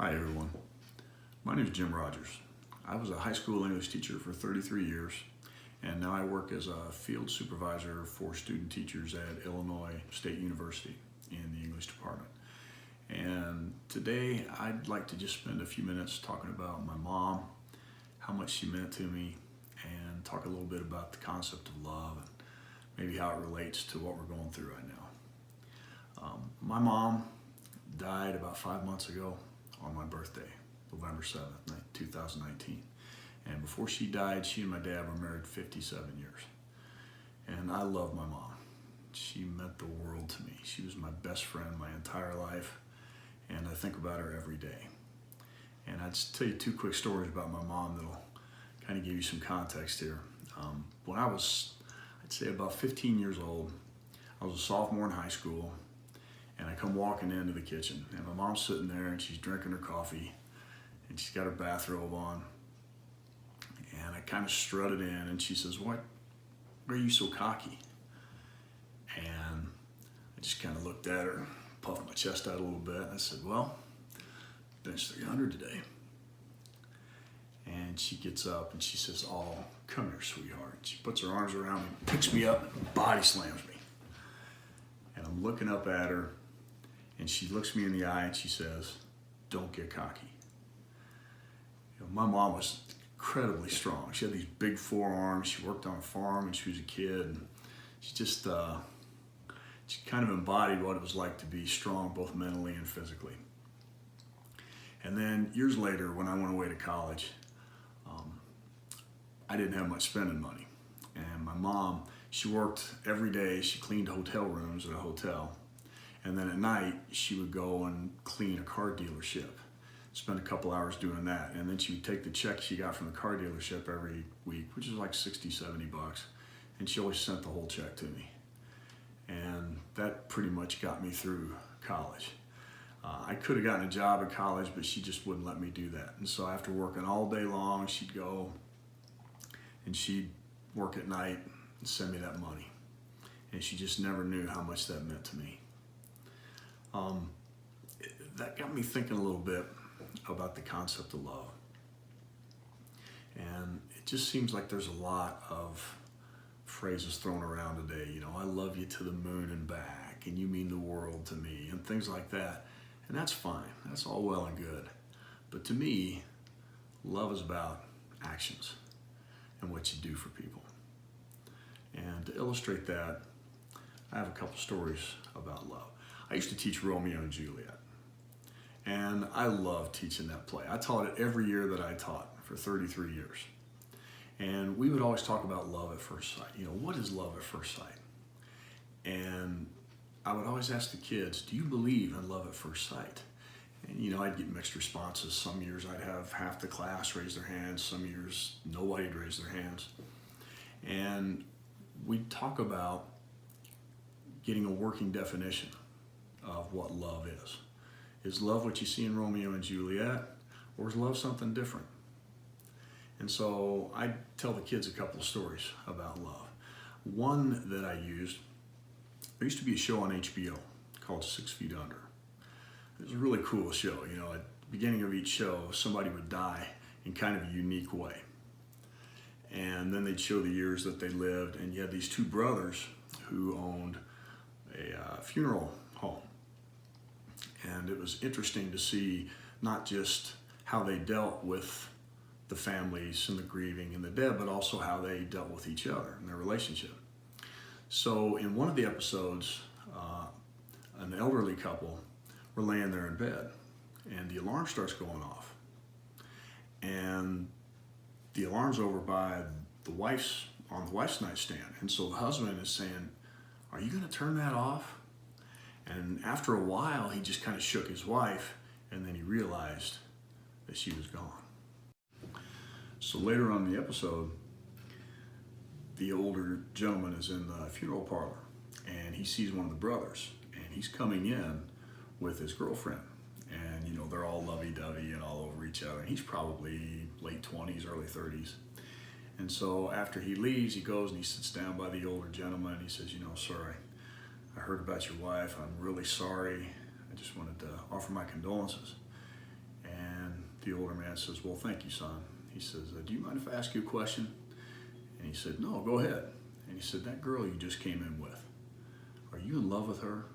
Hi everyone, my name is Jim Rodgers. I was a high school English teacher for 33 years, and now I work as a field supervisor for student teachers at Illinois State University in the English department. And today I'd like to just spend a few minutes talking about my mom, how much she meant to me, and talk a little bit about the concept of love and maybe how it relates to what we're going through right now. My mom died about 5 months ago on my birthday, November 7th, 2019. And before she died, she and my dad were married 57 years. And I love my mom. She meant the world to me. She was my best friend my entire life, and I think about her every day. And I'd just tell you two quick stories about my mom that'll kind of give you some context here. When I was, I'd say about 15 years old, I was a sophomore in high school, and I come walking into the kitchen, and my mom's sitting there, and she's drinking her coffee, and she's got her bathrobe on, and I kind of strutted in, and she says, "Why are you so cocky?" And I just kind of looked at her, puffed my chest out a little bit, and I said, "Well, bench 300 today." And she gets up, and she says, "Oh, come here, sweetheart." She puts her arms around me, picks me up, and body slams me. And I'm looking up at her, and she looks me in the eye and she says, "Don't get cocky." My mom was incredibly strong. She had these big forearms. She worked on a farm when she was a kid. And she just, she kind of embodied what it was like to be strong, both mentally and physically. And then years later, when I went away to college, I didn't have much spending money. And my mom, she worked every day. She cleaned hotel rooms at a hotel. And then at night, she would go and clean a car dealership, spend a couple hours doing that. And then she would take the check she got from the car dealership every week, which is like 60, 70 bucks. And she always sent the whole check to me. And that pretty much got me through college. I could have gotten a job at college, but she just wouldn't let me do that. And so after working all day long, she'd go and she'd work at night and send me that money. And she just never knew how much that meant to me. That got me thinking a little bit about the concept of love. And it just seems like there's a lot of phrases thrown around today. You know, "I love you to the moon and back," and "you mean the world to me," and things like that. And that's fine. That's all well and good. But to me, love is about actions and what you do for people. And to illustrate that, I have a couple stories about love. I used to teach Romeo and Juliet, and I loved teaching that play. I taught it every year that I taught for 33 years. And we would always talk about love at first sight. You know, what is love at first sight? And I would always ask the kids, "Do you believe in love at first sight?" And you know, I'd get mixed responses. Some years I'd have half the class raise their hands, some years nobody'd raise their hands. And we'd talk about getting a working definition of what love is. Is love what you see in Romeo and Juliet, or is love something different? And so I tell the kids a couple of stories about love. One that I used, there used to be a show on HBO called 6 Feet Under. It was a really cool show. You know, at the beginning of each show, somebody would die in kind of a unique way. And then they'd show the years that they lived, and you had these two brothers who owned a funeral home. And it was interesting to see not just how they dealt with the families and the grieving and the dead, but also how they dealt with each other and their relationship. So in one of the episodes, an elderly couple were laying there in bed, and the alarm starts going off. And the alarm's over by on the wife's nightstand. And so the husband is saying, "Are you going to turn that off?" And after a while, he just kind of shook his wife, and then he realized that she was gone. So later on in the episode, the older gentleman is in the funeral parlor, and he sees one of the brothers, and he's coming in with his girlfriend. And, you know, they're all lovey-dovey and all over each other. And he's probably late 20s, early 30s. And so after he leaves, he goes and he sits down by the older gentleman, and he says, "You know, sir, I heard about your wife. I'm really sorry. I just wanted to offer my condolences." the older man says, well, thank you, son. He says, do you mind if I ask you a question? And he said, no, go ahead. And he said, that girl you just came in with, are you in love with her?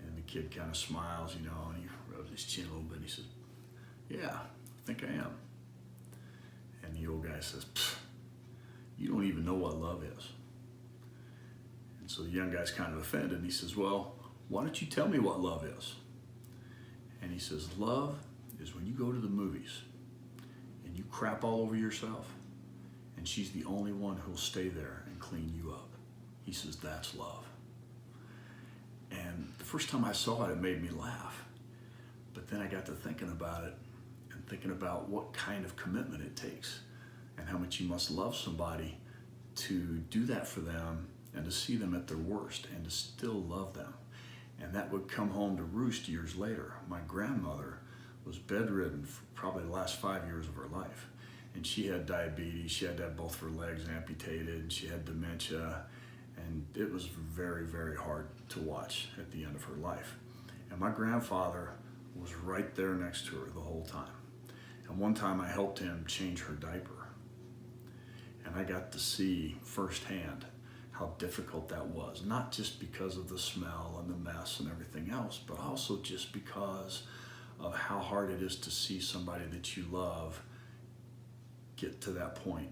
And the kid kind of smiles, you know, and he rubs his chin a little bit and he says, yeah, I think I am. And the old guy says, you don't even know what love is. And so the young guy's kind of offended and he says, well, why don't you tell me what love is? And he says, love is when you go to the movies and you crap all over yourself and she's the only one who'll stay there and clean you up. He says, that's love. And the first time I saw it, it made me laugh. But then I got to thinking about it and thinking about what kind of commitment it takes and how much you must love somebody to do that for them and to see them at their worst and to still love them. And that would come home to roost years later. My grandmother was bedridden for probably the last 5 years of her life. And she had diabetes, she had to have both of her legs amputated, she had dementia, and it was very, very hard to watch at the end of her life. And my grandfather was right there next to her the whole time. And one time I helped him change her diaper. And I got to see firsthand how difficult that was, not just because of the smell and the mess and everything else, but also just because of how hard it is to see somebody that you love get to that point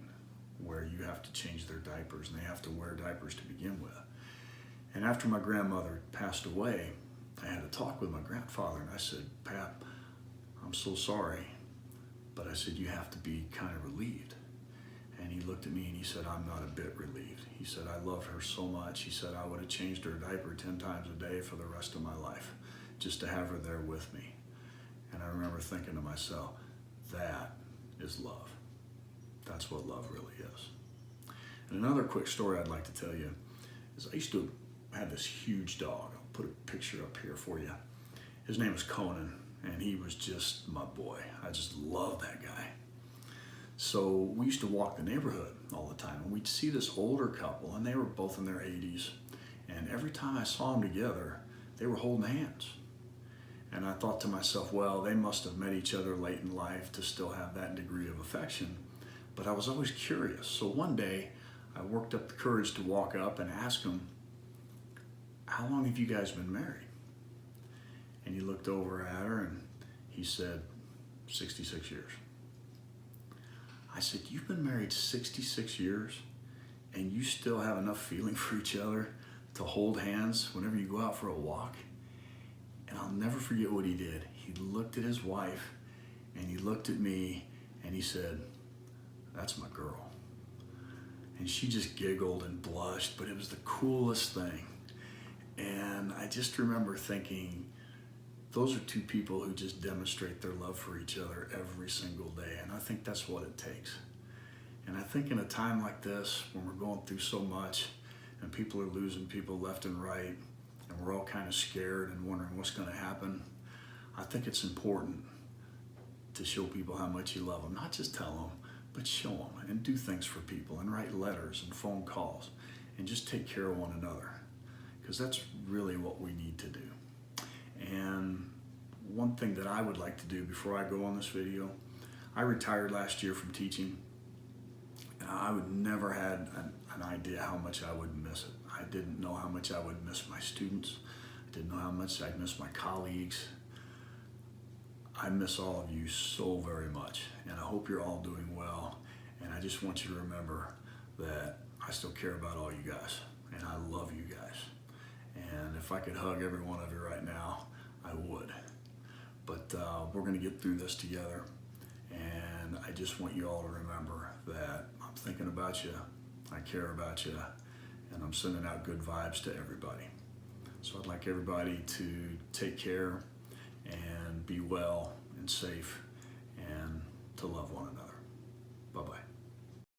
where you have to change their diapers and they have to wear diapers to begin with. And after my grandmother passed away, I had a talk with my grandfather and I said, Pap, I'm so sorry, but I said, you have to be kind of relieved. And he looked at me and he said, I'm not a bit relieved. He said, I love her so much. He said, I would have changed her diaper 10 times a day for the rest of my life just to have her there with me. And I remember thinking to myself, that is love. That's what love really is. And another quick story I'd like to tell you is I used to have this huge dog. I'll put a picture up here for you. His name was Conan, and he was just my boy. I just loved that guy. So we used to walk the neighborhood all the time, and we'd see this older couple, and they were both in their 80s. And every time I saw them together, they were holding hands. And I thought to myself, well, they must have met each other late in life to still have that degree of affection. But I was always curious. So one day, I worked up the courage to walk up and ask them, how long have you guys been married? And he looked over at her and he said, 66 years. I said, you've been married 66 years and you still have enough feeling for each other to hold hands whenever you go out for a walk? And I'll never forget what he did. He looked at his wife and he looked at me and he said, that's my girl. And she just giggled and blushed, but it was the coolest thing. And I just remember thinking, those are two people who just demonstrate their love for each other every single day. And I think that's what it takes. And I think in a time like this, when we're going through so much and people are losing people left and right, and we're all kind of scared and wondering what's going to happen, I think it's important to show people how much you love them. Not just tell them, but show them and do things for people and write letters and phone calls and just take care of one another, because that's really what we need to do. And one thing that I would like to do before I go on this video, I retired last year from teaching, and I would never had an idea how much I would miss it. I didn't know how much I would miss my students. I didn't know how much I'd miss my colleagues. I miss all of you so very much, and I hope you're all doing well. And I just want you to remember that I still care about all you guys, and I love you guys. And if I could hug every one of you right now, I would. But we're going to get through this together, and I just want you all to remember that I'm thinking about you, I care about you, and I'm sending out good vibes to everybody. So I'd like everybody to take care and be well and safe and to love one another. Bye-bye.